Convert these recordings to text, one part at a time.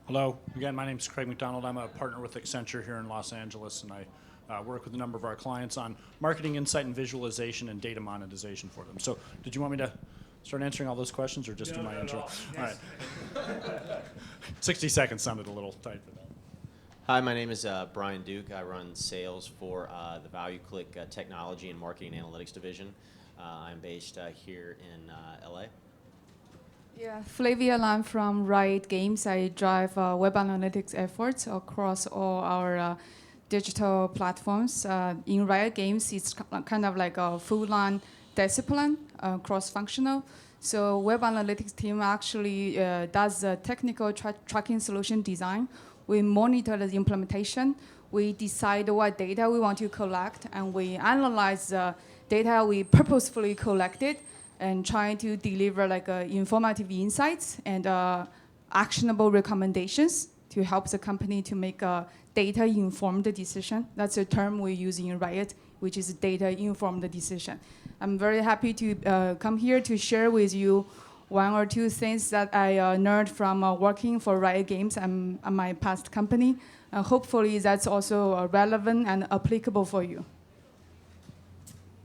Hello. Again, my name is Craig McDonald. I'm a partner with Accenture here in Los Angeles, and I work with a number of our clients on marketing insight and visualization and data monetization for them. So did you want me to start answering all those questions or just do my intro? All right. 60 seconds sounded a little tight for that. Hi, my name is Brian Duke. I run sales for the ValueClick Technology and Marketing Analytics Division. I'm based here in LA. Yeah, Flavia Lam from Riot Games. I drive web analytics efforts across all our digital platforms. In Riot Games, it's kind of like a full-on discipline, cross-functional. So web analytics team actually does the technical tracking solution design. We monitor the implementation. We decide what data we want to collect, and we analyze the data we purposefully collected and trying to deliver like informative insights and actionable recommendations to help the company to make a data-informed decision. That's a term we use in Riot, which is data-informed decision. I'm very happy to come here to share with you one or two things that I learned from working for Riot Games and my past company. Hopefully that's also relevant and applicable for you.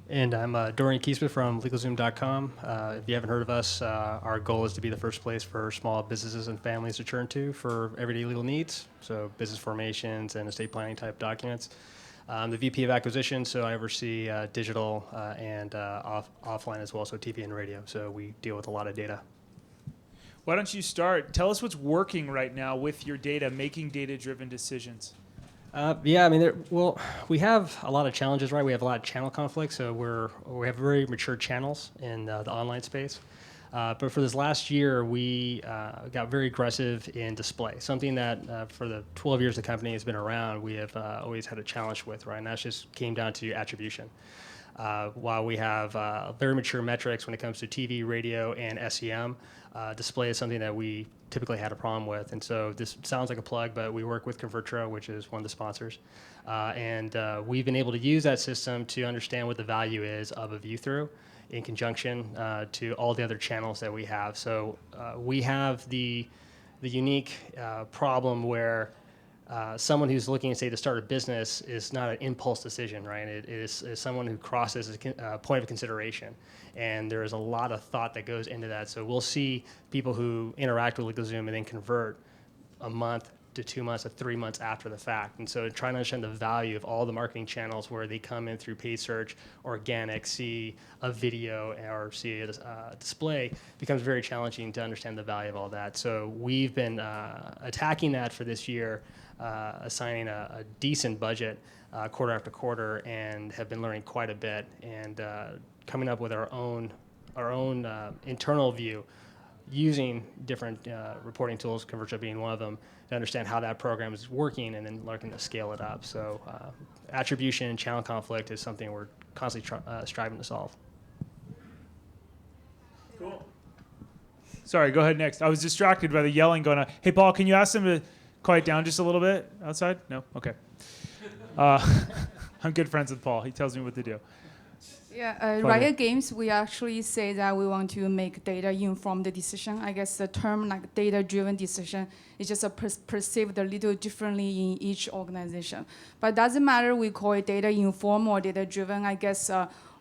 And I'm Dorian Kiesman from LegalZoom.com. If you haven't heard of us, our goal is to be the first place for small businesses and families to turn to for everyday legal needs, so business formations and estate planning type documents. I'm the VP of Acquisition, so I oversee digital and offline as well, so TV and radio. So we deal with a lot of data. Why don't you start? Tell us what's working right now with your data, making data-driven decisions. Yeah, I mean, we have a lot of challenges, right? We have a lot of channel conflicts, so we have very mature channels in the online space. But for this last year, we got very aggressive in display, something that for the 12 years the company has been around, we have always had a challenge with, right? And that just came down to attribution. While we have very mature metrics when it comes to TV, radio, and SEM, display is something that we typically had a problem with. And so this sounds like a plug, but we work with Convertro, which is one of the sponsors. And we've been able to use that system to understand what the value is of a view-through in conjunction to all the other channels that we have. So we have the unique problem where someone who's looking, say, to start a business is not an impulse decision, right? It is someone who crosses a point of consideration. And there is a lot of thought that goes into that. So we'll see people who interact with LegalZoom and then convert a month to 2 months to 3 months after the fact. And so trying to understand the value of all the marketing channels where they come in through paid search, organic, see a video, or see a display becomes very challenging to understand the value of all that. So we've been attacking that for this year, assigning a decent budget quarter after quarter, and have been learning quite a bit and coming up with our own internal view using different reporting tools, Convertro being one of them, to understand how that program is working and then looking to scale it up. So attribution and channel conflict is something we're constantly striving to solve. Cool. Sorry, go ahead next. I was distracted by the yelling going on. Hey, Paul, can you ask them to quiet down just a little bit outside? No? Okay. I'm good friends with Paul. He tells me what to do. Yeah, Riot Games, we actually say that we want to make data-informed decision. I guess the term like data-driven decision is just perceived a little differently in each organization. But it doesn't matter we call it data-informed or data-driven. I guess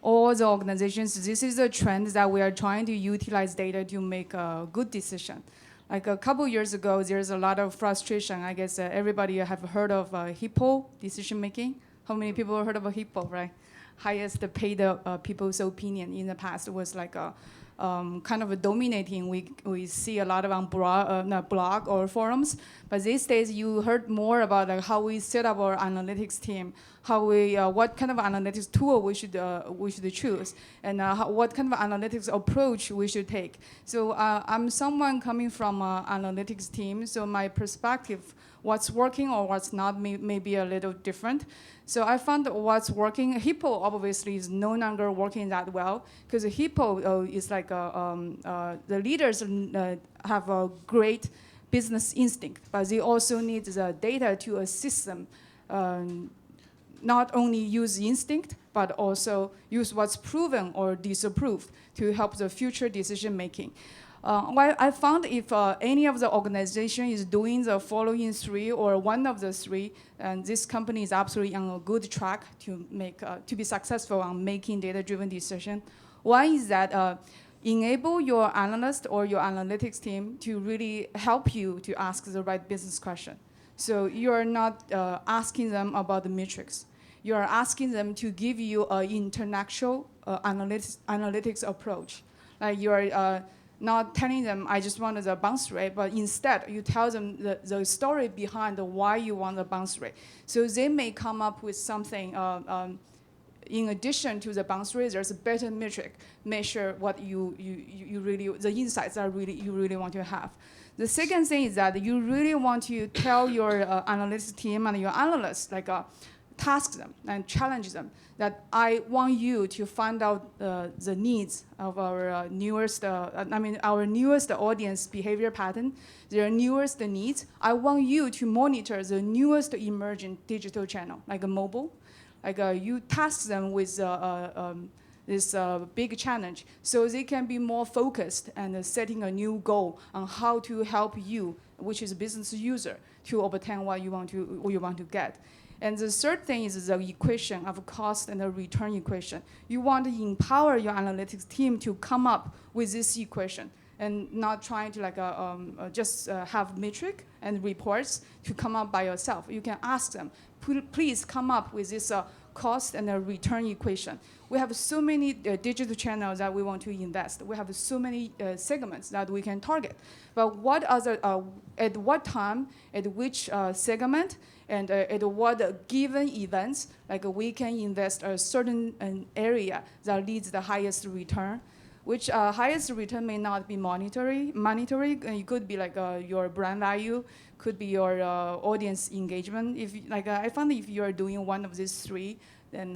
all the organizations, this is a trend that we are trying to utilize data to make a good decision. Like a couple years ago, there's a lot of frustration. I guess everybody have heard of HIPPO decision making. How many people have heard of a HIPPO, right? Highest paid people's opinion in the past was like a kind of a dominating. We see a lot of on blog or forums, but these days you heard more about like how we set up our analytics team, how we what kind of analytics tool we should choose, and what kind of analytics approach we should take. So I'm someone coming from analytics team, so my perspective, what's working or what's not may be a little different. So I found what's working. HIPPO obviously is no longer working that well because HIPPO is like the leaders have a great business instinct, but they also need the data to assist them. Not only use instinct, but also use what's proven or disapproved to help the future decision making. Well, I found if any of the organization is doing the following three or one of the three, and this company is absolutely on a good track to make to be successful on making data-driven decision. One is that enable your analyst or your analytics team to really help you to ask the right business question. So you are not asking them about the metrics. You are asking them to give you an intellectual analytics approach. Like you are not telling them, I just wanted the bounce rate, but instead you tell them the story behind why you want the bounce rate. So they may come up with something in addition to the bounce rate, there's a better metric, measure what you really, the insights that you really want to have. The second thing is that you really want to tell your analytics team and your analysts, like task them and challenge them that I want you to find out the needs of our newest audience behavior pattern, their newest needs. I want you to monitor the newest emerging digital channel, like a mobile. Like you task them with this big challenge so they can be more focused and setting a new goal on how to help you, which is a business user, to obtain what you want to get. And the third thing is the equation of cost and the return equation. You want to empower your analytics team to come up with this equation and not trying to just have metric and reports to come up by yourself. You can ask them, please come up with this cost and a return equation. We have so many digital channels that we want to invest. We have so many segments that we can target. But at what time, at which segment, and at what given events, like we can invest a certain area that leads the highest return, which highest return may not be monetary. It could be like your brand value, could be your audience engagement. I found if you are doing one of these three, then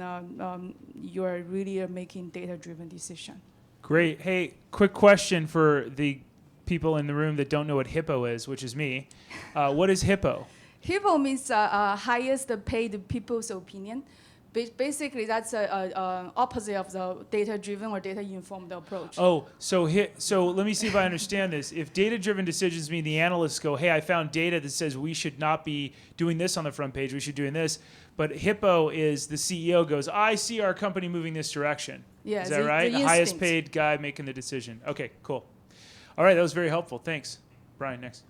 you are really making data-driven decision. Great. Hey, quick question for the people in the room that don't know what HIPPO is, which is me. What is HIPPO? HIPPO means highest paid people's opinion. Basically, that's opposite of the data-driven or data-informed approach. Oh, so let me see if I understand this. If data-driven decisions mean the analysts go, hey, I found data that says we should not be doing this on the front page, we should be doing this. But HIPPO is the CEO goes, I see our company moving this direction. Yeah, is that right? The highest paid guy making the decision. Okay, cool. All right, that was very helpful. Thanks. Brian, next.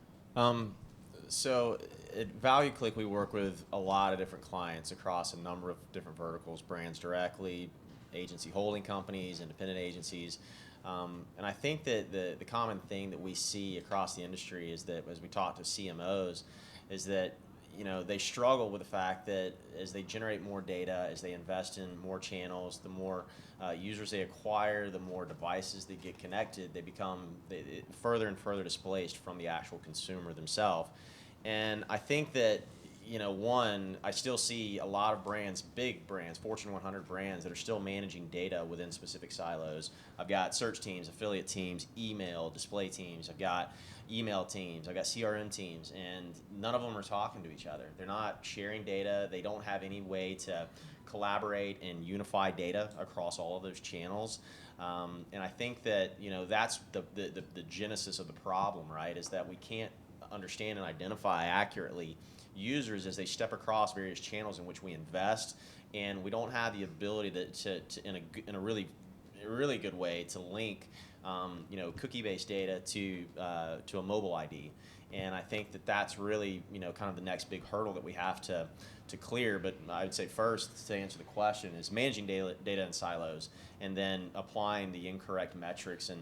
So at ValueClick, we work with a lot of different clients across a number of different verticals, brands directly, agency holding companies, independent agencies. And I think that the common thing that we see across the industry is that as we talk to CMOs, is that they struggle with the fact that as they generate more data, as they invest in more channels, the more users they acquire, the more devices they get connected, they become further and further displaced from the actual consumer themselves. And I think that, I still see a lot of brands, big brands, Fortune 100 brands that are still managing data within specific silos. I've got search teams, affiliate teams, email, display teams. I've got email teams. I've got CRM teams, and none of them are talking to each other. They're not sharing data. They don't have any way to collaborate and unify data across all of those channels. And I think that, that's the genesis of the problem, right, is that we can't understand and identify accurately users as they step across various channels in which we invest, and we don't have the ability to in a really good way to link cookie-based data to a mobile ID. And I think that that's really kind of the next big hurdle that we have to clear. But I would say first, to answer the question, is managing data in silos and then applying the incorrect metrics and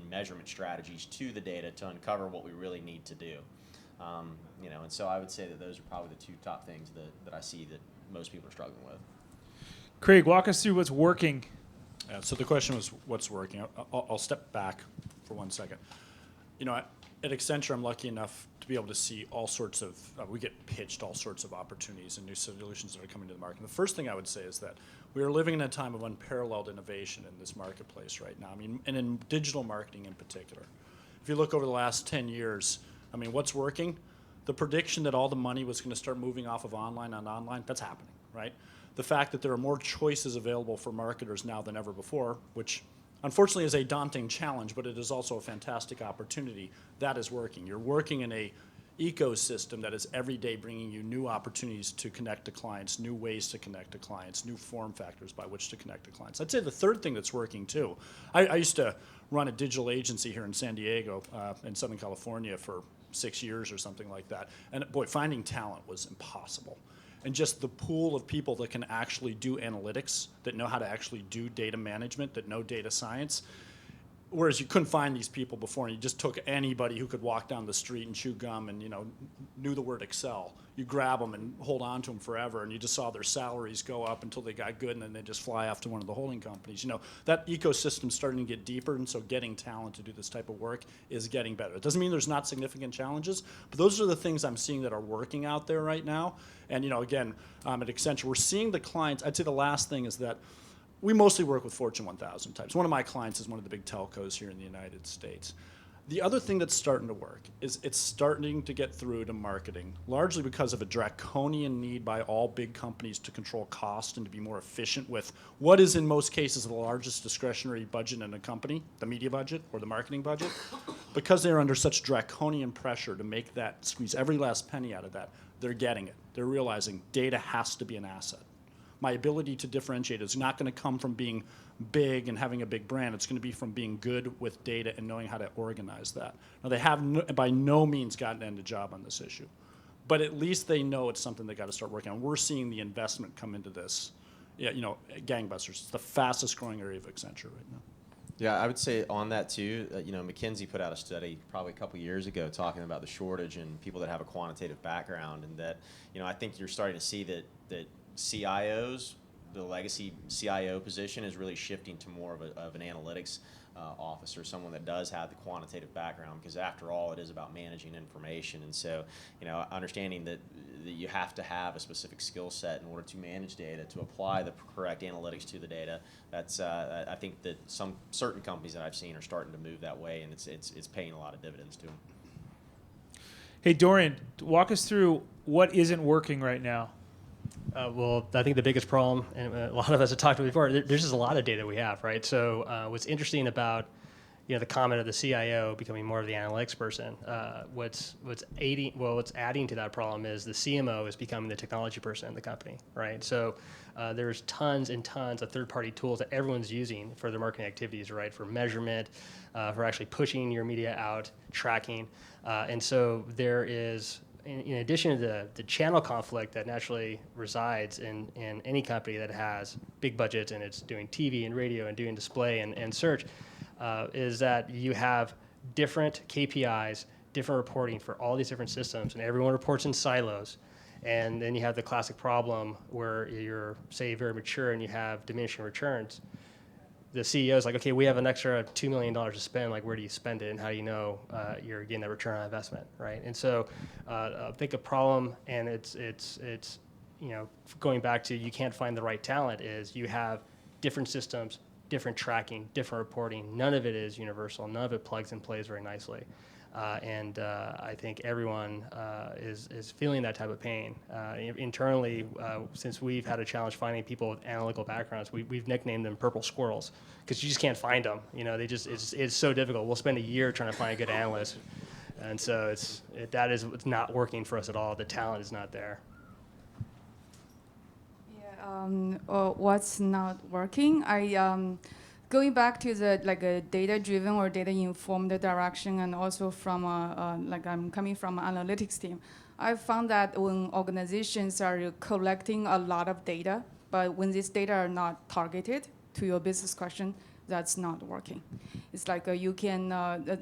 measurement strategies to the data to uncover what we really need to do. And so I would say that those are probably the two top things that I see that most people are struggling with. Craig, walk us through what's working. Yeah, so the question was what's working. I'll step back for 1 second. At Accenture, I'm lucky enough to be able to see all sorts of, we get pitched all sorts of opportunities and new solutions that are coming to the market. And the first thing I would say is that we are living in a time of unparalleled innovation in this marketplace right now. And in digital marketing in particular. If you look over the last 10 years, what's working? The prediction that all the money was going to start moving off of online, that's happening, right? The fact that there are more choices available for marketers now than ever before, which unfortunately is a daunting challenge, but it is also a fantastic opportunity. That is working. You're working in a ecosystem that is every day bringing you new opportunities to connect to clients, new ways to connect to clients, new form factors by which to connect to clients. I'd say the third thing that's working too, I used to run a digital agency here in San Diego, in Southern California for 6 years or something like that. And boy, finding talent was impossible. And just the pool of people that can actually do analytics, that know how to actually do data management, that know data science. Whereas you couldn't find these people before, and you just took anybody who could walk down the street and chew gum and knew the word Excel. You grab them and hold on to them forever, and you just saw their salaries go up until they got good, and then they just fly off to one of the holding companies. That ecosystem's starting to get deeper, and so getting talent to do this type of work is getting better. It doesn't mean there's not significant challenges, but those are the things I'm seeing that are working out there right now. And again, at Accenture, we're seeing the clients. I'd say the last thing is that we mostly work with Fortune 1000 types. One of my clients is one of the big telcos here in the United States. The other thing that's starting to work is it's starting to get through to marketing, largely because of a draconian need by all big companies to control cost and to be more efficient with what is in most cases the largest discretionary budget in a company, the media budget or the marketing budget. Because they're under such draconian pressure to make that, squeeze every last penny out of that, they're getting it. They're realizing data has to be an asset. My ability to differentiate is not going to come from being big and having a big brand. It's going to be from being good with data and knowing how to organize that. Now, they have by no means gotten an end job on this issue, but at least they know it's something they got to start working on. We're seeing the investment come into this, gangbusters. It's the fastest growing area of Accenture right now. Yeah, I would say on that too, McKinsey put out a study probably a couple years ago talking about the shortage in people that have a quantitative background, and that, I think you're starting to see that CIOs, the legacy CIO position is really shifting to more of an analytics officer, someone that does have the quantitative background, because after all, it is about managing information. And so, understanding that you have to have a specific skill set in order to manage data, to apply the correct analytics to the data. That's I think that some certain companies that I've seen are starting to move that way, and it's paying a lot of dividends to them. Hey, Dorian, walk us through what isn't working right now. Well, I think the biggest problem, and a lot of us have talked about before, there's just a lot of data we have, right? So what's interesting about the comment of the CIO becoming more of the analytics person, what's adding to that problem is the CMO is becoming the technology person in the company, right? So there's tons and tons of third-party tools that everyone's using for their marketing activities, right? For measurement, for actually pushing your media out, tracking, and so there is, in addition to the channel conflict that naturally resides in any company that has big budgets and it's doing TV and radio and doing display and search, is that you have different KPIs, different reporting for all these different systems, and everyone reports in silos. And then you have the classic problem where you're, say, very mature and you have diminishing returns. The CEO is like, okay, we have an extra $2 million to spend. Like, where do you spend it, and how do you know you're getting that return on investment, right? And so, I think a problem, and it's going back to you can't find the right talent, is you have different systems, different tracking, different reporting. None of it is universal. None of it plugs and plays very nicely. And I think everyone is feeling that type of pain. Internally, since we've had a challenge finding people with analytical backgrounds, we've nicknamed them purple squirrels, because you just can't find them. It's so difficult. We'll spend a year trying to find a good analyst. And so it's not working for us at all. The talent is not there. Yeah, what's not working? Going back to the a data-driven or data-informed direction, and also from I'm coming from an analytics team, I found that when organizations are collecting a lot of data, but when this data are not targeted to your business question, that's not working. It's like you can,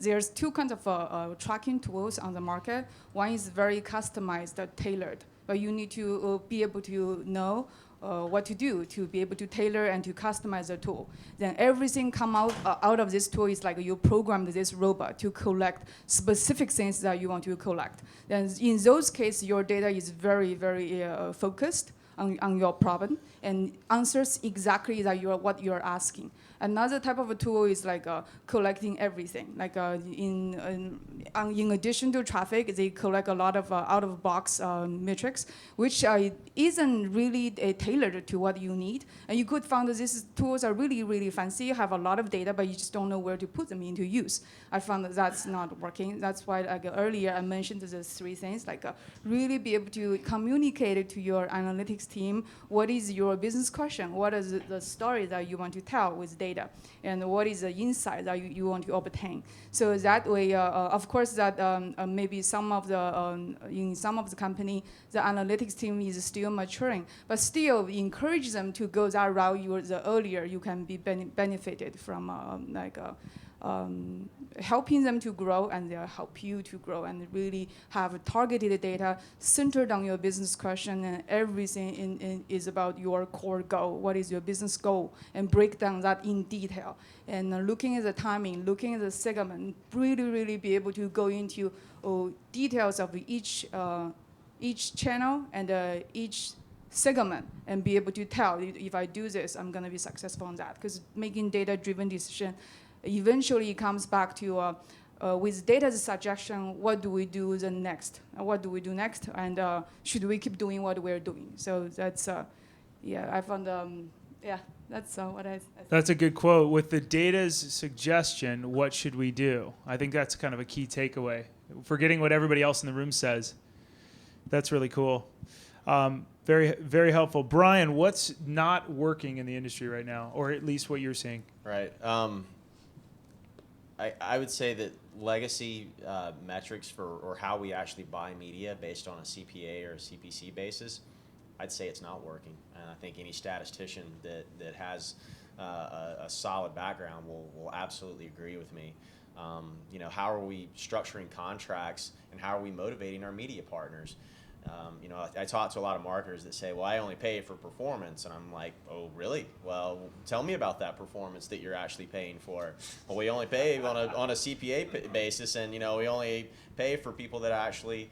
there's two kinds of tracking tools on the market. One is very customized, tailored, but you need to be able to know what to do to be able to tailor and to customize the tool. Then everything come out of this tool is like you programmed this robot to collect specific things that you want to collect. Then in those cases, your data is very, very focused on your problem and answers exactly that what you're asking. Another type of a tool is like collecting everything. Like in addition to traffic, they collect a lot of out-of-box metrics, which isn't really tailored to what you need. And you could find that these tools are really, really fancy. You have a lot of data, but you just don't know where to put them into use. I found that that's not working. That's why like, earlier I mentioned the 3 things, like really be able to communicate it to your analytics team. What is your business question? What is the story that you want to tell with data? And what is the insight that you want to obtain? So that way, of course, that maybe some of the, in some of the company, the analytics team is still maturing, but still encourage them to go that route. The earlier you can be benefited from helping them to grow, and they'll help you to grow, and really have targeted data centered on your business question, and everything is about your core goal. What is your business goal? And break down that in detail. And looking at the timing, looking at the segment, really be able to go into details of each channel and each segment, and be able to tell if I do this, I'm going to be successful on that. Because making data-driven decision eventually comes back to with data's suggestion, what do we do next? What do we do next? And should we keep doing what we're doing? So that's, yeah, I found, yeah, that's what I think. That's a good quote. With the data's suggestion, what should we do? I think that's kind of a key takeaway. Forgetting what everybody else in the room says. That's really cool. Very, very helpful. Brian, what's not working in the industry right now, or at least what you're seeing? Right. I would say that legacy metrics or how we actually buy media based on a CPA or a CPC basis, I'd say it's not working. And I think any statistician that has a solid background will absolutely agree with me. How are we structuring contracts, and how are we motivating our media partners? I talk to a lot of marketers that say, well, I only pay for performance. And I'm like, oh, really? Well, tell me about that performance that you're actually paying for. Well, we only pay on a CPA basis, and, we only pay for people that actually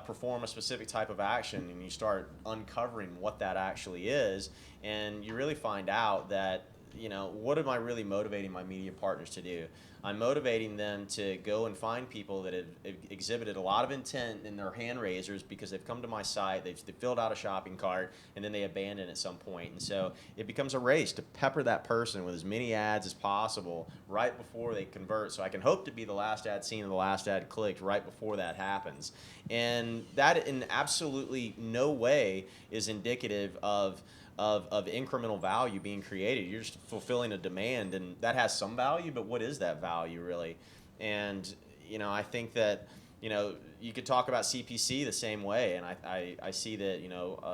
perform a specific type of action. And you start uncovering what that actually is, and you really find out that, what am I really motivating my media partners to do? I'm motivating them to go and find people that have exhibited a lot of intent in their hand raisers because they've come to my site, they've filled out a shopping cart, and then they abandon at some point. And so it becomes a race to pepper that person with as many ads as possible right before they convert. So I can hope to be the last ad seen and the last ad clicked right before that happens. And that in absolutely no way is indicative of incremental value being created. You're just fulfilling a demand, and that has some value, but what is that value really? And I think that you could talk about CPC the same way, and I see that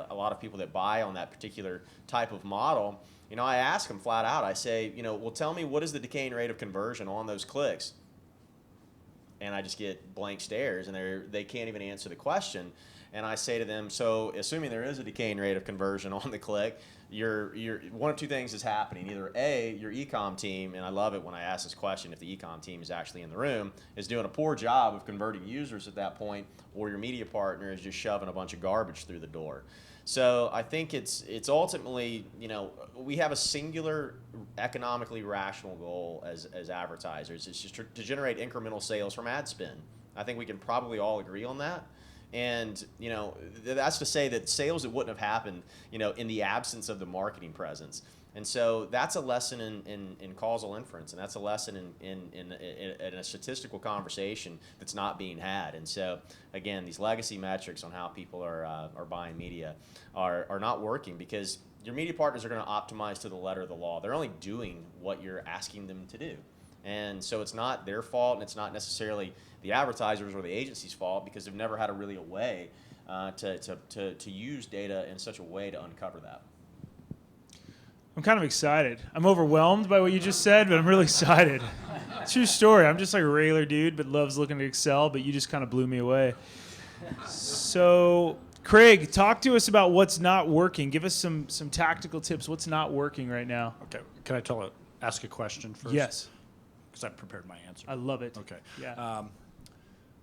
a lot of people that buy on that particular type of model, I ask them flat out, I say, well, tell me, what is the decaying rate of conversion on those clicks? And I just get blank stares, and they can't even answer the question. And I say to them, so assuming there is a decaying rate of conversion on the click, you're one of two things is happening. Either A, your e-com team, and I love it when I ask this question if the e-com team is actually in the room, is doing a poor job of converting users at that point, or your media partner is just shoving a bunch of garbage through the door. So I think it's ultimately, we have a singular economically rational goal as advertisers. It's just to generate incremental sales from ad spend. I think we can probably all agree on that. And, that's to say that sales that wouldn't have happened, in the absence of the marketing presence. And so that's a lesson in causal inference, and that's a lesson in a statistical conversation that's not being had. And so, again, these legacy metrics on how people are buying media are not working, because your media partners are going to optimize to the letter of the law. They're only doing what you're asking them to do. And so it's not their fault, and it's not necessarily the advertisers or the agency's fault, because they've never had a way to use data in such a way to uncover that. I'm kind of excited. I'm overwhelmed by what you just said, but I'm really excited. True story. I'm just like a regular dude, but loves looking at Excel, but you just kind of blew me away. So, Craig, talk to us about what's not working. Give us some tactical tips. What's not working right now? Okay. Can I ask a question first? Yes. Because I prepared my answer. I love it. Okay. Yeah.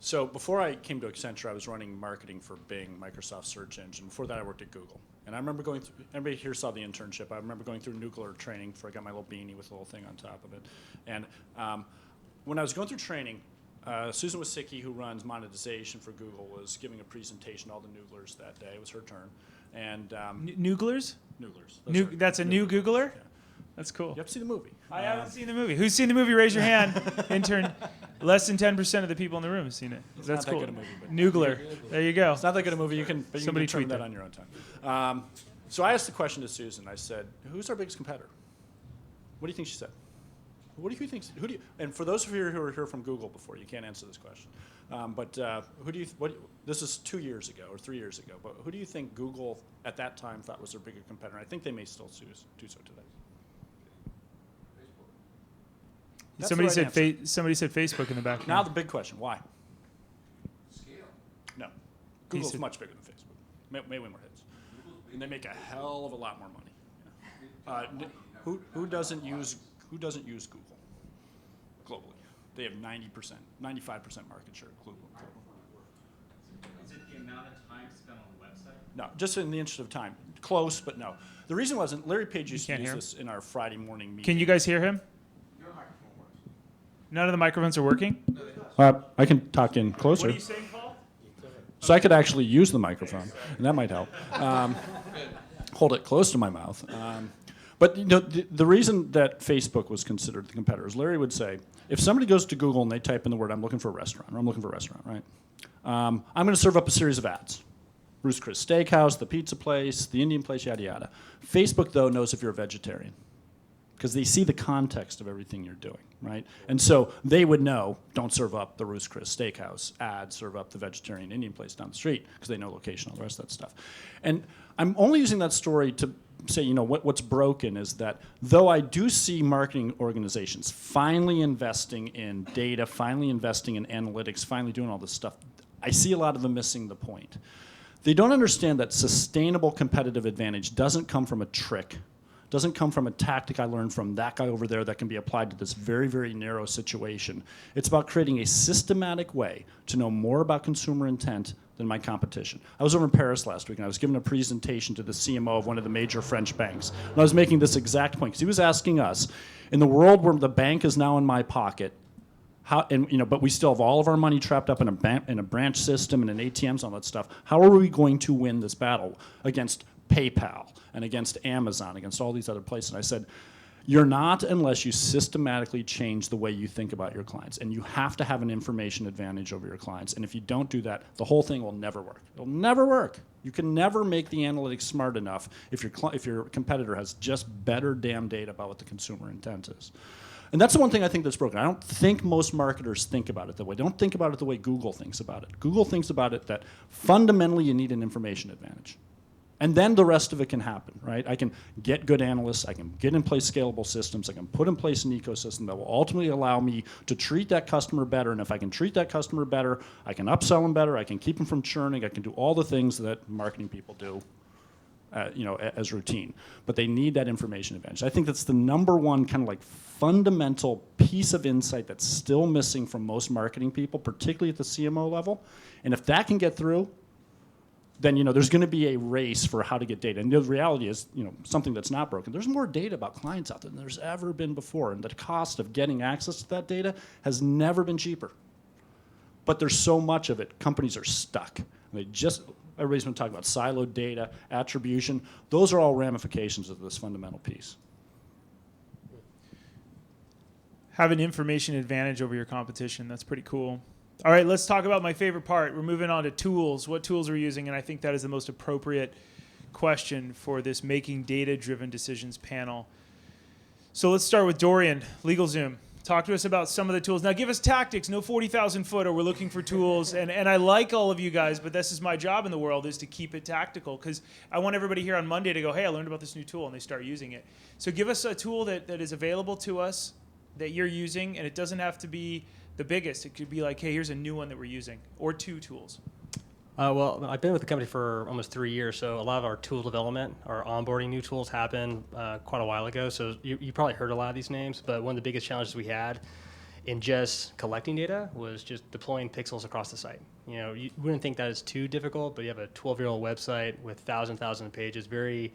So before I came to Accenture, I was running marketing for Bing, Microsoft search engine. Before that, I worked at Google. And I remember going through, everybody here saw the internship. I remember going through nuclear training before I got my little beanie with a little thing on top of it. And when I was going through training, Susan Wasicki, who runs monetization for Google, was giving a presentation to all the Nooglers that day. It was her turn. And Nooglers? Nooglers. That's a new Googler? Yeah. That's cool. You have to see the movie. I haven't seen the movie. Who's seen the movie? Raise your hand. Intern. Less than 10% of the people in the room have seen it. It's That's not that cool. good a movie, but Noogler. There you go. it's not that good a movie. You can Somebody determine tweet that that. on your own time. So I asked the question to Susan. I said, "Who's our biggest competitor?" What do you think she said? What do you think? Who do you? And for those of you who were here from Google before, you can't answer this question. But who do you? This is 2 years ago or 3 years ago. But who do you think Google at that time thought was their bigger competitor? I think they may still do so today. That's Somebody the right said answer. somebody said Facebook in the back. Now the big question: why? Scale. No, Google's said- much bigger than Facebook. May win more hits, and they make a hell of a lot more money. Who doesn't use Google globally? They have 90%, 95% market share globally. Is it the amount of time spent on the website? No, just in the interest of time, close, but no. The reason wasn't Larry Page used to can't use hear him? this in our Friday morning meeting. Can you guys hear him? Your microphone works. None of the microphones are working? I can talk in closer. What are you saying, Paul? So I could actually use the microphone, and that might help. Hold it close to my mouth. But you know, the reason that Facebook was considered the competitor is Larry would say, if somebody goes to Google and they type in the word, I'm looking for a restaurant, or I'm looking for a restaurant, right? I'm going to serve up a series of ads. Ruth's Chris Steakhouse, the pizza place, the Indian place, yada, yada. Facebook, though, knows if you're a vegetarian because they see the context of everything you're doing, right? And so they would know, don't serve up the Ruth's Chris Steakhouse ad, serve up the vegetarian Indian place down the street because they know location, all the rest of that stuff. And I'm only using that story to say, you know, what's broken is that though I do see marketing organizations finally investing in data, finally investing in analytics, finally doing all this stuff, I see a lot of them missing the point. They don't understand that sustainable competitive advantage doesn't come from a trick, doesn't come from a tactic I learned from that guy over there that can be applied to this very, very narrow situation. It's about creating a systematic way to know more about consumer intent than my competition. I was over in Paris last week and I was giving a presentation to the CMO of one of the major French banks. And I was making this exact point because he was asking us, in the world where the bank is now in my pocket, but we still have all of our money trapped up in a branch system and in ATMs and all that stuff. How are we going to win this battle against PayPal and against Amazon, against all these other places? And I said, you're not unless you systematically change the way you think about your clients. And you have to have an information advantage over your clients. And if you don't do that, the whole thing will never work. It'll never work. You can never make the analytics smart enough if your competitor has just better damn data about what the consumer intent is. And that's the one thing I think that's broken. I don't think most marketers think about it that way. They don't think about it the way Google thinks about it. Google thinks about it that fundamentally you need an information advantage. And then the rest of it can happen, right? I can get good analysts, I can get in place scalable systems, I can put in place an ecosystem that will ultimately allow me to treat that customer better. And if I can treat that customer better, I can upsell them better, I can keep them from churning, I can do all the things that marketing people do as routine. But they need that information advantage. I think that's the number one kind of like fundamental piece of insight that's still missing from most marketing people, particularly at the CMO level. And if that can get through, then there's going to be a race for how to get data. And the reality is, something that's not broken. There's more data about clients out there than there's ever been before, and the cost of getting access to that data has never been cheaper. But there's so much of it, companies are stuck. Everybody's been talking about siloed data, attribution. Those are all ramifications of this fundamental piece. Have an information advantage over your competition. That's pretty cool. All right, let's talk about my favorite part. We're moving on to tools. What tools are we using? And I think that is the most appropriate question for this Making Data-Driven Decisions panel. So let's start with Dorian, LegalZoom. Talk to us about some of the tools. Now give us tactics, no 40,000 footer. We're looking for tools. And I like all of you guys, but this is my job in the world, is to keep it tactical. Because I want everybody here on Monday to go, hey, I learned about this new tool, and they start using it. So give us a tool that is available to us that you're using, and it doesn't have to be the biggest. It could be like, hey, here's a new one that we're using, or two tools. Well, I've been with the company for almost 3 years, so a lot of our tool development, our onboarding new tools happened quite a while ago. So you probably heard a lot of these names, but one of the biggest challenges we had in just collecting data was just deploying pixels across the site. You know, you wouldn't think that is too difficult, but you have a 12-year-old website with thousands of pages, very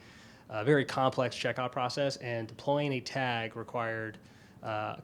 complex checkout process, and deploying a tag required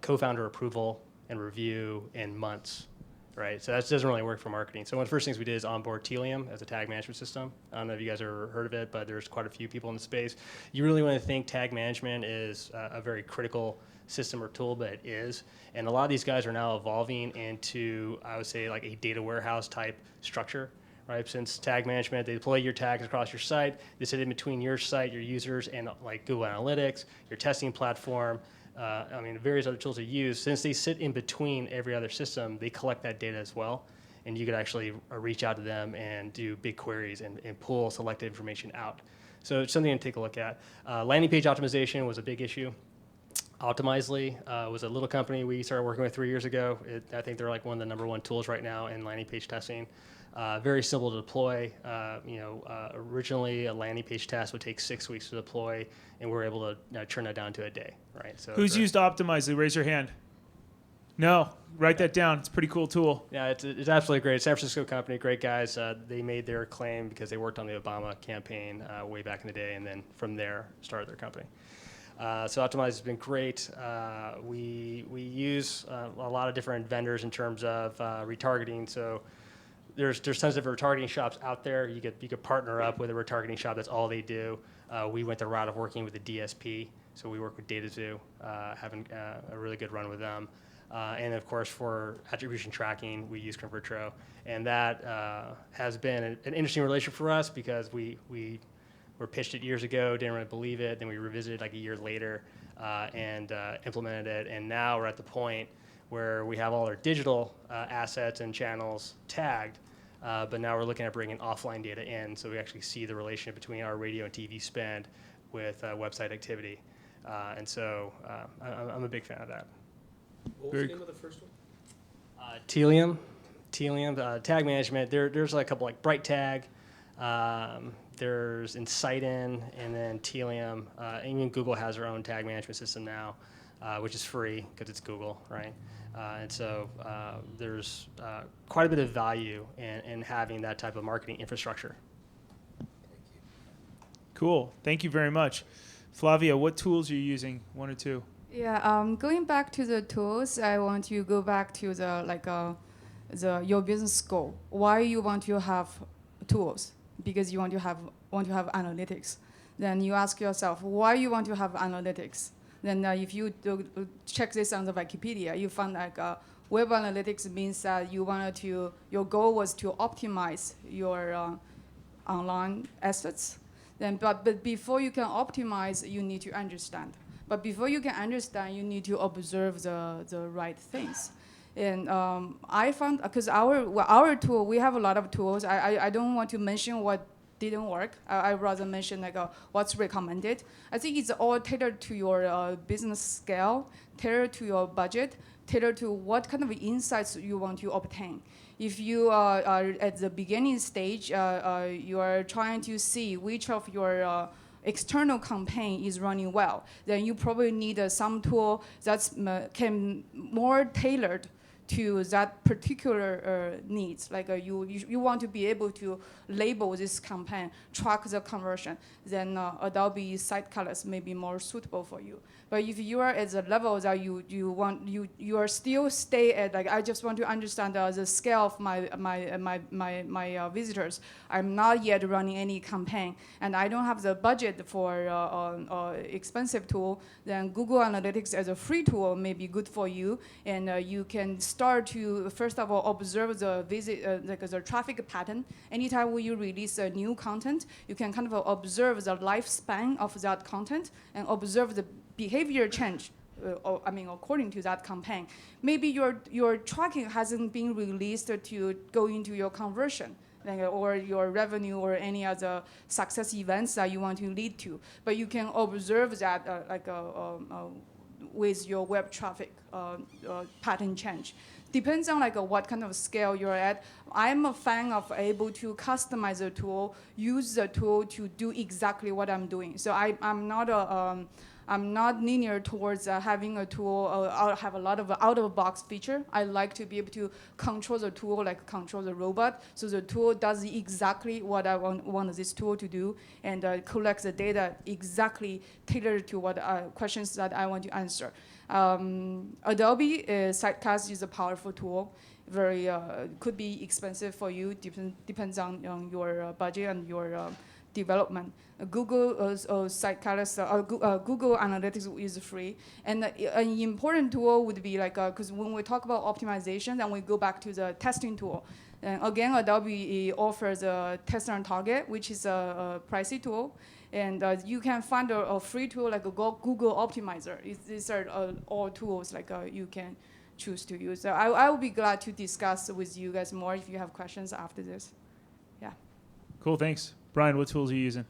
co-founder approval and review in months, right? So that doesn't really work for marketing. So one of the first things we did is onboard Telium as a tag management system. I don't know if you guys have ever heard of it, but there's quite a few people in the space. You really want to think tag management is a very critical system or tool, but it is. And a lot of these guys are now evolving into, I would say, like a data warehouse type structure, right? Since tag management, they deploy your tags across your site. They sit in between your site, your users, and like Google Analytics, your testing platform, various other tools they use. Since they sit in between every other system, they collect that data as well. And you could actually reach out to them and do big queries and pull selected information out. So it's something to take a look at. Landing page optimization was a big issue. Optimizely was a little company we started working with 3 years ago. I think they're like one of the #1 tools right now in landing page testing. Very simple to deploy. Originally a landing page test would take 6 weeks to deploy, and we're able to turn that down to a day. Right. So Who's used Optimizely? Raise your hand. No, write that down. It's a pretty cool tool. Yeah, it's absolutely great. San Francisco company, great guys. They made their claim because they worked on the Obama campaign way back in the day, and then from there started their company. So Optimize has been great. We use a lot of different vendors in terms of retargeting. So there's tons of retargeting shops out there. You could partner up with a retargeting shop. That's all they do. We went the route of working with the DSP. So we work with DataZoo, having a really good run with them. And of course, for attribution tracking, we use Convertro. And that has been an interesting relationship for us because we were pitched it years ago, didn't really believe it. Then we revisited like a year later and implemented it. And now we're at the point where we have all our digital assets and channels tagged, but now we're looking at bringing offline data in, so we actually see the relationship between our radio and TV spend with website activity. And so I'm a big fan of that. What was the name of the first one? Telium, tag management. There's like a couple like Bright Tag. There's Insightin, and then Telium. Even Google has their own tag management system now, which is free because it's Google, right? And so there's quite a bit of value in having that type of marketing infrastructure. Cool. Thank you very much. Flavia, what tools are you using? 1 or 2? Yeah, going back to the tools, I want to go back to your business goal. Why you want to have tools? Because you want to have analytics. Then you ask yourself, why you want to have analytics? Then if you check this on the Wikipedia, you find like web analytics means that your goal was to optimize your online assets. Then, but before you can optimize, you need to understand. But before you can understand, you need to observe the right things. And I found, because our tool, we have a lot of tools. I don't want to mention what didn't work. I rather mention what's recommended. I think it's all tailored to your business scale, tailored to your budget, tailored to what kind of insights you want to obtain. If you are at the beginning stage, you are trying to see which of your external campaign is running well, then you probably need some tool that's more tailored to that particular needs. Like you want to be able to label this campaign, track the conversion, then Adobe Site Colors may be more suitable for you. But if you are at the level that you are still stay at, like, I just want to understand the scale of my visitors. I'm not yet running any campaign, and I don't have the budget for expensive tool. Then Google Analytics as a free tool may be good for you, and you can start to first of all observe the the traffic pattern. Anytime when you release a new content, you can kind of observe the lifespan of that content and observe the behavior change, according to that campaign. Maybe your tracking hasn't been released to go into your conversion, or your revenue or any other success events that you want to lead to. But you can observe that with your web traffic pattern change. Depends on what kind of scale you're at. I'm a fan of able to customize the tool, use the tool to do exactly what I'm doing. So I'm not I'm not linear towards having a tool or have a lot of out-of-the-box feature. I like to be able to control the tool like control the robot, so the tool does exactly what I want this tool to do, and collects the data exactly tailored to what questions that I want to answer. Adobe Sidecast is a powerful tool. Very could be expensive for you. Depends on your budget and your development. Google Sidecast, Google Analytics is free, and an important tool would be like because when we talk about optimization, then we go back to the testing tool. And again, Adobe offers a test on target, which is a pricey tool. And you can find a free tool like a Google Optimizer. These are all tools like you can choose to use. So I will be glad to discuss with you guys more if you have questions after this. Yeah. Cool, thanks. Brian, what tools are you using?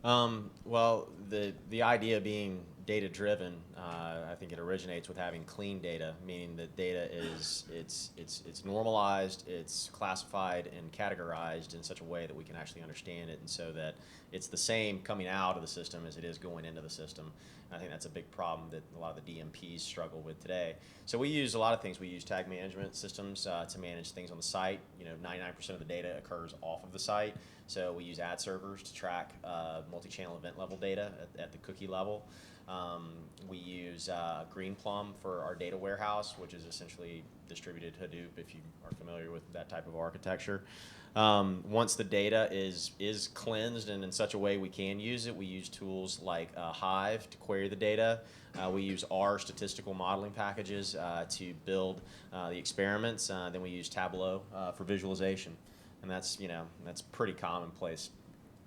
Well, the idea being data-driven, I think it originates with having clean data, meaning that data is it's normalized, it's classified and categorized in such a way that we can actually understand it, and so that it's the same coming out of the system as it is going into the system. And I think that's a big problem that a lot of the DMPs struggle with today. So we use a lot of things. We use tag management systems to manage things on the site. 99% of the data occurs off of the site. So we use ad servers to track multi-channel event level data at the cookie level. We use Greenplum for our data warehouse, which is essentially distributed Hadoop, if you are familiar with that type of architecture. Once the data is cleansed and in such a way we can use it, we use tools like Hive to query the data. We use R statistical modeling packages to build the experiments. Then we use Tableau for visualization. And that's pretty commonplace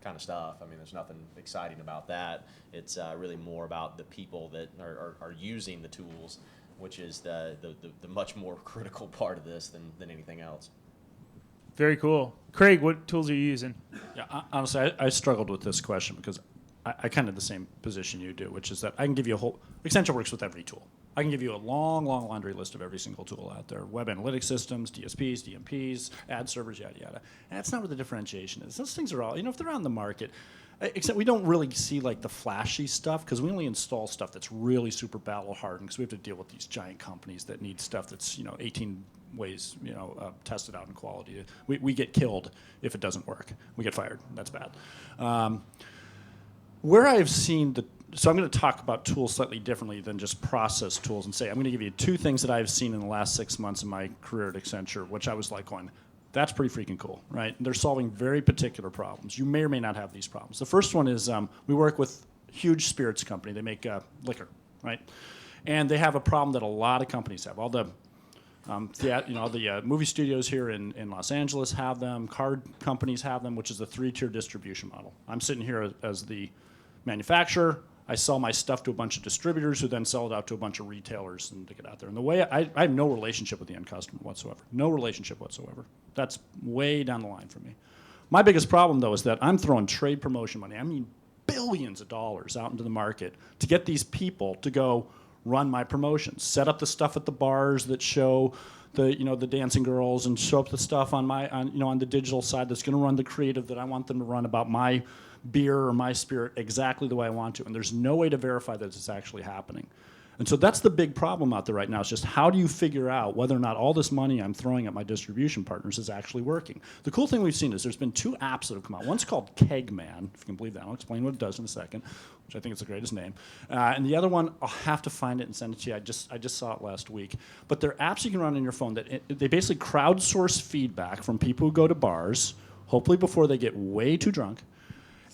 kind of stuff. I mean, there's nothing exciting about that. It's really more about the people that are using the tools, which is the much more critical part of this than anything else. Very cool. Craig, what tools are you using? Yeah, honestly, I struggled with this question because I kind of the same position you do, which is that I can give you Accenture works with every tool. I can give you a long, long laundry list of every single tool out there. Web analytics systems, DSPs, DMPs, ad servers, yada, yada. And that's not where the differentiation is. Those things are all, if they're on the market, except we don't really see like the flashy stuff because we only install stuff that's really super battle hardened because we have to deal with these giant companies that need stuff that's, 18 ways, tested out in quality. We get killed if it doesn't work. We get fired. That's bad. Where I've seen so I'm going to talk about tools slightly differently than just process tools and say I'm going to give you two things that I've seen in the last 6 months of my career at Accenture, which I was like going, that's pretty freaking cool, right? And they're solving very particular problems. You may or may not have these problems. The first one is we work with a huge spirits company. They make liquor, right? And they have a problem that a lot of companies have. All the the movie studios here in Los Angeles have them. Card companies have them, which is the 3-tier distribution model. I'm sitting here as the manufacturer. I sell my stuff to a bunch of distributors who then sell it out to a bunch of retailers and to get out there. And the way I have no relationship with the end customer whatsoever. No relationship whatsoever. That's way down the line for me. My biggest problem, though, is that I'm throwing trade promotion money. I mean, billions of dollars out into the market to get these people to go run my promotions, set up the stuff at the bars that show the the dancing girls, and show up the stuff on the digital side that's going to run the creative that I want them to run about my beer or my spirit exactly the way I want to. And there's no way to verify that it's actually happening. And so that's the big problem out there right now. It's just how do you figure out whether or not all this money I'm throwing at my distribution partners is actually working? The cool thing we've seen is there's been 2 apps that have come out. One's called Kegman, if you can believe that. I'll explain what it does in a second, which I think is the greatest name. And the other one, I'll have to find it and send it to you. I just saw it last week. But they're apps you can run on your phone that they basically crowdsource feedback from people who go to bars, hopefully before they get way too drunk,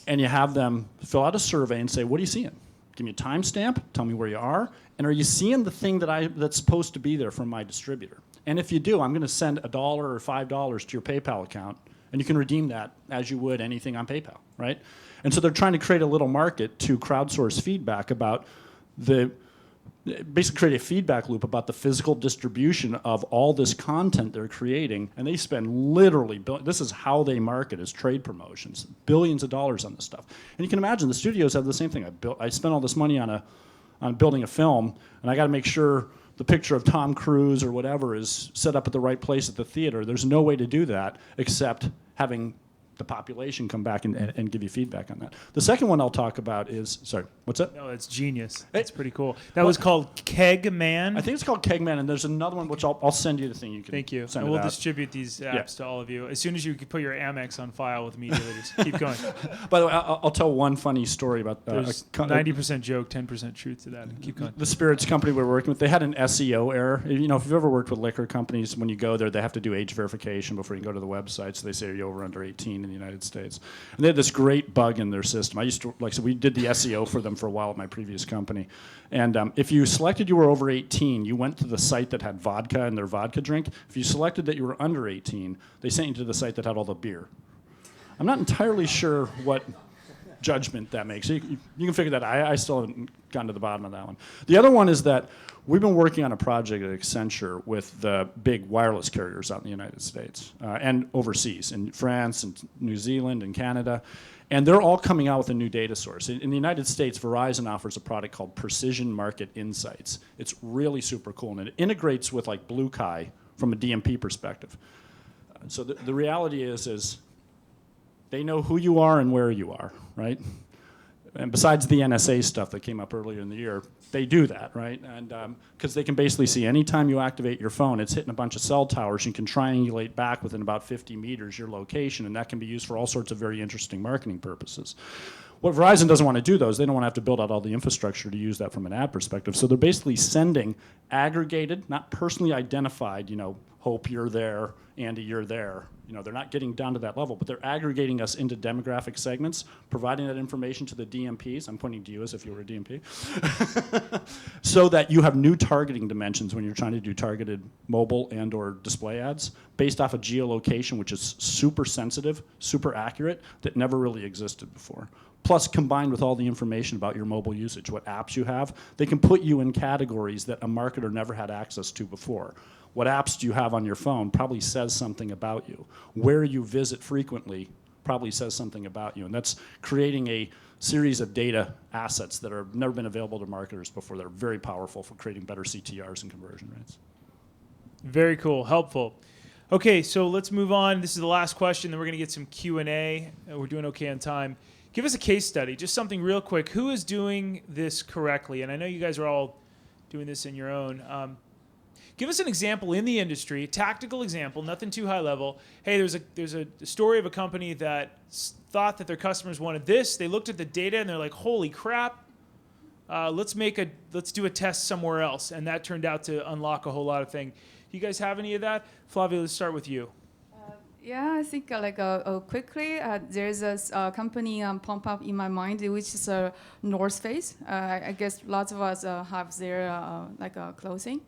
and you have them fill out a survey and say, what are you seeing? Give me a timestamp, tell me where you are, and are you seeing the thing that's supposed to be there from my distributor? And if you do, I'm going to send $1 or $5 to your PayPal account, and you can redeem that as you would anything on PayPal, right? And so they're trying to create a little market to crowdsource feedback about basically create a feedback loop about the physical distribution of all this content they're creating, and they spend literally, this is how they market as trade promotions, billions of dollars on this stuff. And you can imagine the studios have the same thing. I spent all this money on building a film, and I got to make sure the picture of Tom Cruise or whatever is set up at the right place at the theater. There's no way to do that except having the population come back and give you feedback on that. The second one I'll talk about is, sorry, what's that? No, it's genius. It's pretty cool. That was called Kegman. I think it's called Kegman, and there's another one which I'll send you the thing. You can Thank you. send And it we'll out. distribute these apps to all of you as soon as you can put your Amex on file with media leaders. Keep going. By the way, I'll tell one funny story about There's 90% joke, 10% truth to that. Keep going. the spirits company we're working with. They had an SEO error. You know, if you've ever worked with liquor companies, when you go there, they have to do age verification before you can go to the website. So they say, are you over under 18 in the United States? And they had this great bug in their system. I used to, so we did the SEO for them for a while at my previous company. And if you selected you were over 18, you went to the site that had vodka in their vodka drink. If you selected that you were under 18, they sent you to the site that had all the beer. I'm not entirely sure what judgment that makes. You can figure that out. I still haven't gotten to the bottom of that one. The other one is that we've been working on a project at Accenture with the big wireless carriers out in the United States and overseas, in France and New Zealand and Canada. And they're all coming out with a new data source. In the United States, Verizon offers a product called Precision Market Insights. It's really super cool, and it integrates with like BlueKai from a DMP perspective. So the reality is they know who you are and where you are, right? And besides the NSA stuff that came up earlier in the year, they do that, right? And because they can basically see anytime you activate your phone, it's hitting a bunch of cell towers. You can triangulate back within about 50 meters your location, and that can be used for all sorts of very interesting marketing purposes. What Verizon doesn't want to do, though, is they don't want to have to build out all the infrastructure to use that from an ad perspective. So they're basically sending aggregated, not personally identified, Hope, you're there, Andy, you're there. They're not getting down to that level, but they're aggregating us into demographic segments, providing that information to the DMPs. I'm pointing to you as if you were a DMP. So that you have new targeting dimensions when you're trying to do targeted mobile and or display ads based off of geolocation, which is super sensitive, super accurate, that never really existed before. Plus, combined with all the information about your mobile usage, what apps you have, they can put you in categories that a marketer never had access to before. What apps do you have on your phone probably says something about you. Where you visit frequently probably says something about you. And that's creating a series of data assets that have never been available to marketers before. They're very powerful for creating better CTRs and conversion rates. Very cool. Helpful. Okay, so let's move on. This is the last question, then we're going to get some Q&A. We're doing okay on time. Give us a case study, just something real quick. Who is doing this correctly? And I know you guys are all doing this in your own. Give us an example in the industry, a tactical example, nothing too high level. Hey, there's a story of a company that thought that their customers wanted this. They looked at the data and they're like, holy crap, let's do a test somewhere else. And that turned out to unlock a whole lot of things. You guys have any of that? Flavia, let's start with you. Yeah, I think quickly, there's a company pop up in my mind, which is North Face. I guess lots of us have their clothing.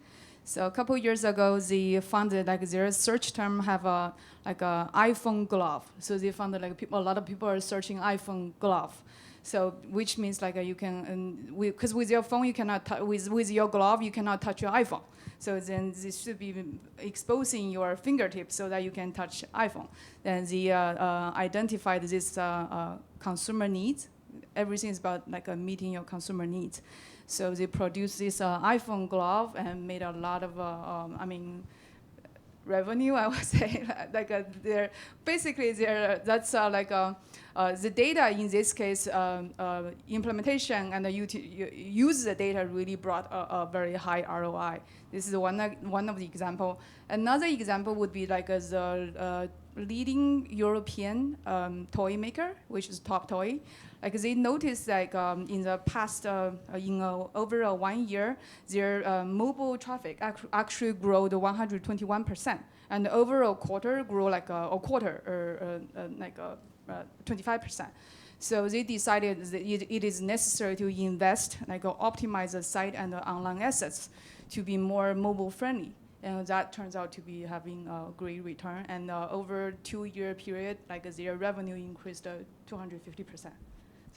So a couple years ago, they found that their search term have a iPhone glove. So they found that a lot of people are searching iPhone glove. So which means you can, because with your phone you cannot with your glove you cannot touch your iPhone. So then this should be exposing your fingertips so that you can touch iPhone. Then they identified this consumer needs. Everything is about meeting your consumer needs. So they produced this iPhone glove and made a lot of, revenue, I would say. The data in this case, implementation and use the data really brought a very high ROI. This is one of the example. Another example would be the leading European toy maker, which is Top Toy. They noticed in the past, over 1 year, their mobile traffic actually grew 121%, and the overall quarter grew 25%. So they decided that it is necessary to invest, optimize the site and the online assets to be more mobile friendly. And that turns out to be having a great return. And over 2-year period, their revenue increased 250%.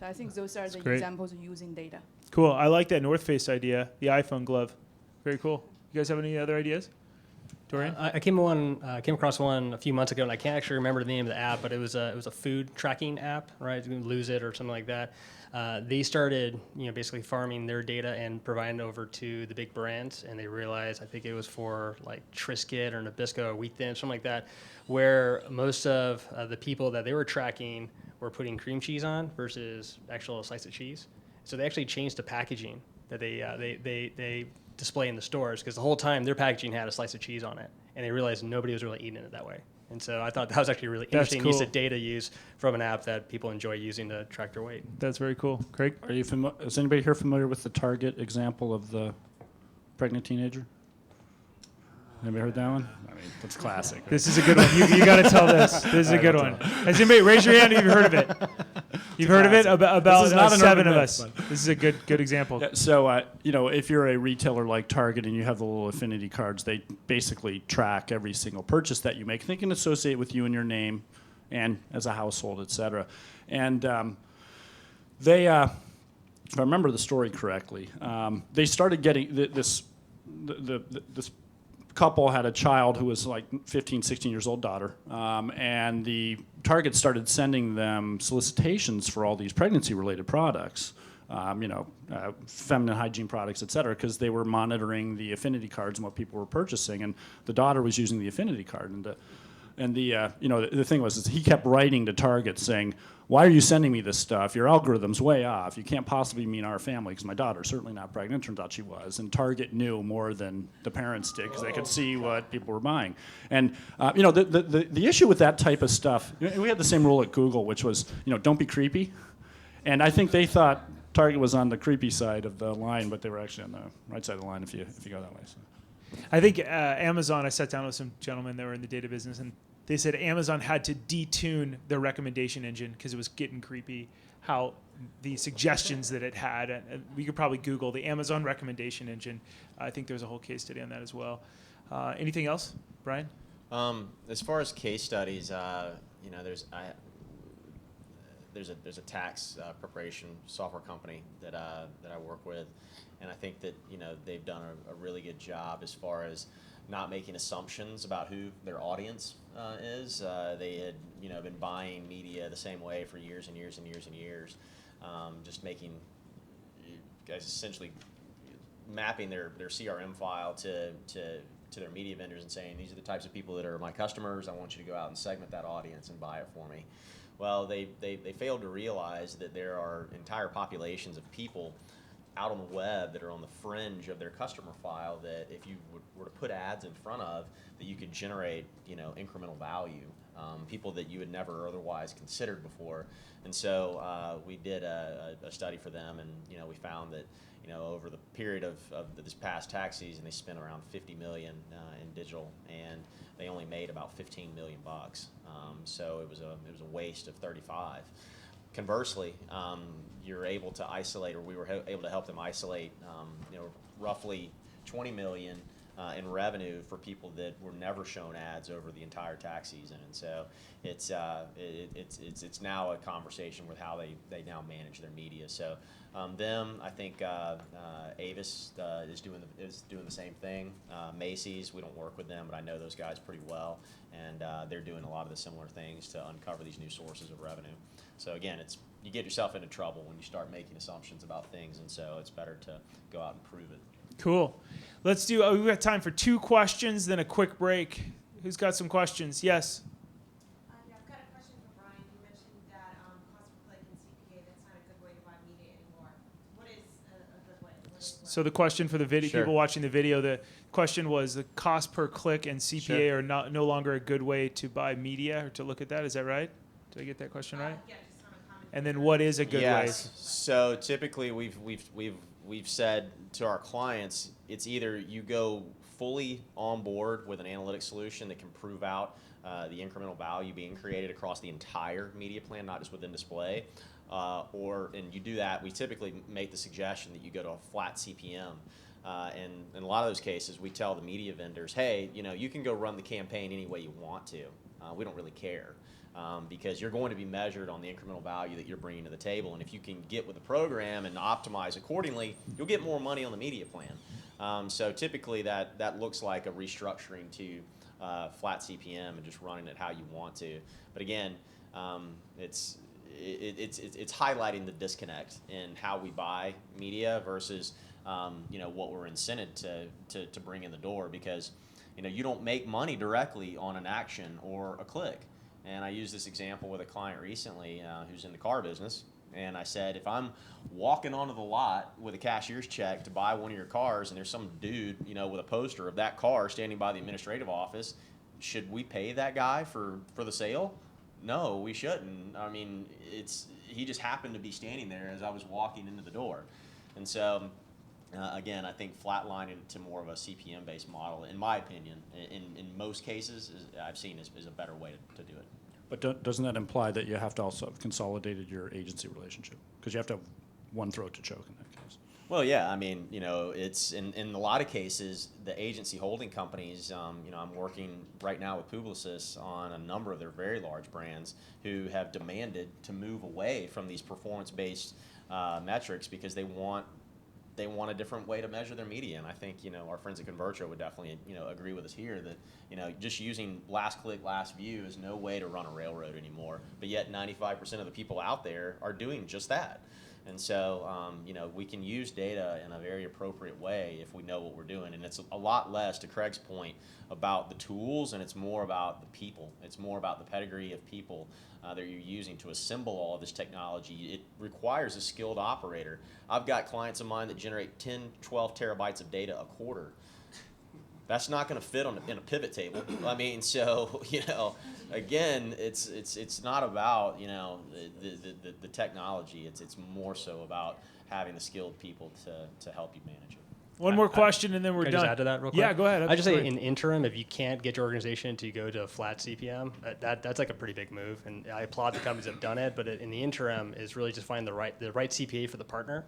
So I think those are the examples of using data. Cool. I like that North Face idea, the iPhone glove. Very cool. You guys have any other ideas? Dorian? I came across one a few months ago, and I can't actually remember the name of the app, but it was a food tracking app, right? You can lose it or something like that. They started, basically farming their data and providing it over to the big brands, and they realized, I think it was for like Triscuit or Nabisco or Wheat Thin, something like that, where most of the people that they were tracking were putting cream cheese on versus actual slice of cheese. So they actually changed the packaging that they display in the stores, because the whole time their packaging had a slice of cheese on it, and they realized nobody was really eating it that way. And so I thought that was actually a really interesting use cool. of data use from an app that people enjoy using to track their weight. That's very cool. Craig? Are you is anybody here familiar with the Target example of the pregnant teenager? Anybody heard that one? I mean, that's classic. Right? This is a good one. You got to tell this. This is a good one. Has anybody raise your hand if you've heard of it? You've heard of it? About This is not an seven urban of myth, us. but- This is a good example. Yeah, so, if you're a retailer like Target and you have the little affinity cards, they basically track every single purchase that you make. They can associate with you and your name and as a household, et cetera. And they, if I remember the story correctly, they started getting this couple had a child who was like 15, 16 years old daughter, and the Target started sending them solicitations for all these pregnancy-related products, feminine hygiene products, et cetera, because they were monitoring the affinity cards and what people were purchasing, and the daughter was using the affinity card, and the thing was is he kept writing to Target saying, "Why are you sending me this stuff? Your algorithm's way off. You can't possibly mean our family, because my daughter's certainly not pregnant." Turns out she was. And Target knew more than the parents did, because they could see what people were buying. And the issue with that type of stuff, we had the same rule at Google, which was, don't be creepy. And I think they thought Target was on the creepy side of the line, but they were actually on the right side of the line if you go that way. So. I think Amazon, I sat down with some gentlemen that were in the data business, and they said Amazon had to detune their recommendation engine because it was getting creepy, how the suggestions that it had. And we could probably Google the Amazon recommendation engine. I think there's a whole case study on that as well. Anything else, Brian? As far as case studies, there's a tax preparation software company that I work with, and I think that they've done a really good job as far as not making assumptions about who their audience is. They had been buying media the same way for years and years and years and years, just making guys essentially mapping their CRM file to their media vendors and saying, these are the types of people that are my customers. I want you to go out and segment that audience and buy it for me. Well, they failed to realize that there are entire populations of people out on the web that are on the fringe of their customer file that if you were to put ads in front of, that you could generate incremental value, people that you had never otherwise considered before. And so we did a study for them, and we found that over the period of this past tax season, they spent around $50 million in digital, and they only made about $15 million bucks. So it was a waste of 35. Conversely, you're able to isolate, or we were able to help them isolate, roughly 20 million in revenue for people that were never shown ads over the entire tax season, and so it's now a conversation with how they now manage their media. So I think Avis is doing the same thing. Macy's, we don't work with them, but I know those guys pretty well, and they're doing a lot of the similar things to uncover these new sources of revenue. So again, you get yourself into trouble when you start making assumptions about things, and so it's better to go out and prove it. Cool. Let's do, we've got time for 2 questions, then a quick break. Who's got some questions? Yes? Yeah, I've got a question for Brian. You mentioned that cost per click and CPA, that's not a good way to buy media anymore. What is a good way? So the question for the video, Sure. people watching the video, the question was the cost per click and CPA Sure. are no longer a good way to buy media or to look at that. Is that right? Did I get that question right? Yeah, just on a comment. And then what is a good way? Yes. So typically we've said to our clients, it's either you go fully on board with an analytics solution that can prove out the incremental value being created across the entire media plan, not just within display, and you do that, we typically make the suggestion that you go to a flat CPM. And in a lot of those cases, we tell the media vendors, hey, you can go run the campaign any way you want to. We don't really care. Because you're going to be measured on the incremental value that you're bringing to the table. And if you can get with the program and optimize accordingly, you'll get more money on the media plan. So typically that looks like a restructuring to flat CPM and just running it how you want to. But again, it's highlighting the disconnect in how we buy media versus what we're incented to bring in the door, because you don't make money directly on an action or a click. And I used this example with a client recently who's in the car business. And I said, if I'm walking onto the lot with a cashier's check to buy one of your cars, and there's some dude, with a poster of that car standing by the administrative office, should we pay that guy for the sale? No, we shouldn't. I mean, he just happened to be standing there as I was walking into the door. And so, again, I think flatlining it to more of a CPM-based model, in my opinion, in most cases, I've seen is a better way to do it. But doesn't that imply that you have to also have consolidated your agency relationship? Because you have to have one throat to choke in that case. Well, yeah, I mean, it's in a lot of cases, the agency holding companies, I'm working right now with Publicis on a number of their very large brands who have demanded to move away from these performance-based metrics because they want a different way to measure their media. And I think, our friends at Convertro would definitely, agree with us here that, just using last click, last view is no way to run a railroad anymore. But yet 95% of the people out there are doing just that. And so, we can use data in a very appropriate way if we know what we're doing. And it's a lot less, to Craig's point, about the tools, and it's more about the people. It's more about the pedigree of people that you're using to assemble all of this technology. It requires a skilled operator. I've got clients of mine that generate 10, 12 terabytes of data a quarter. That's not going to fit in a pivot table. I mean, so again, it's not about the technology. It's more so about having the skilled people to help you manage it. One more question, and then we're Can I done. just add to that real quick? Yeah, go ahead. I just say in interim, if you can't get your organization to go to a flat CPM, that's like a pretty big move. And I applaud the companies that have done it. But in the interim, is really just finding the right CPA for the partner.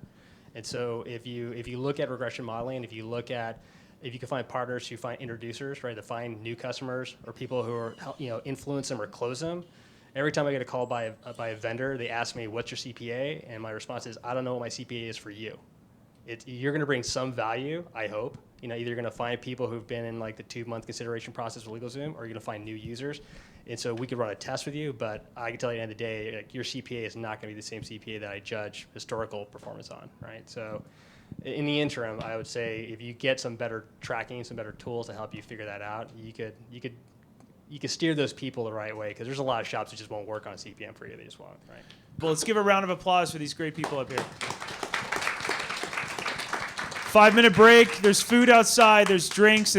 And so if you look at regression modeling, if you can find partners who find introducers, right, to find new customers or people who are influence them or close them. Every time I get a call by a vendor, they ask me, "What's your CPA?" And my response is, "I don't know what my CPA is for you." You're going to bring some value, I hope. Either you're going to find people who've been in like the 2-month consideration process with LegalZoom, or you're going to find new users. And so we could run a test with you, but I can tell you at the end of the day, like, your CPA is not going to be the same CPA that I judge historical performance on, right? So in the interim, I would say if you get some better tracking, some better tools to help you figure that out, you could steer those people the right way, because there's a lot of shops that just won't work on CPM for you. They just won't, right? Well, let's give a round of applause for these great people up here. 5-minute break. There's food outside. There's drinks.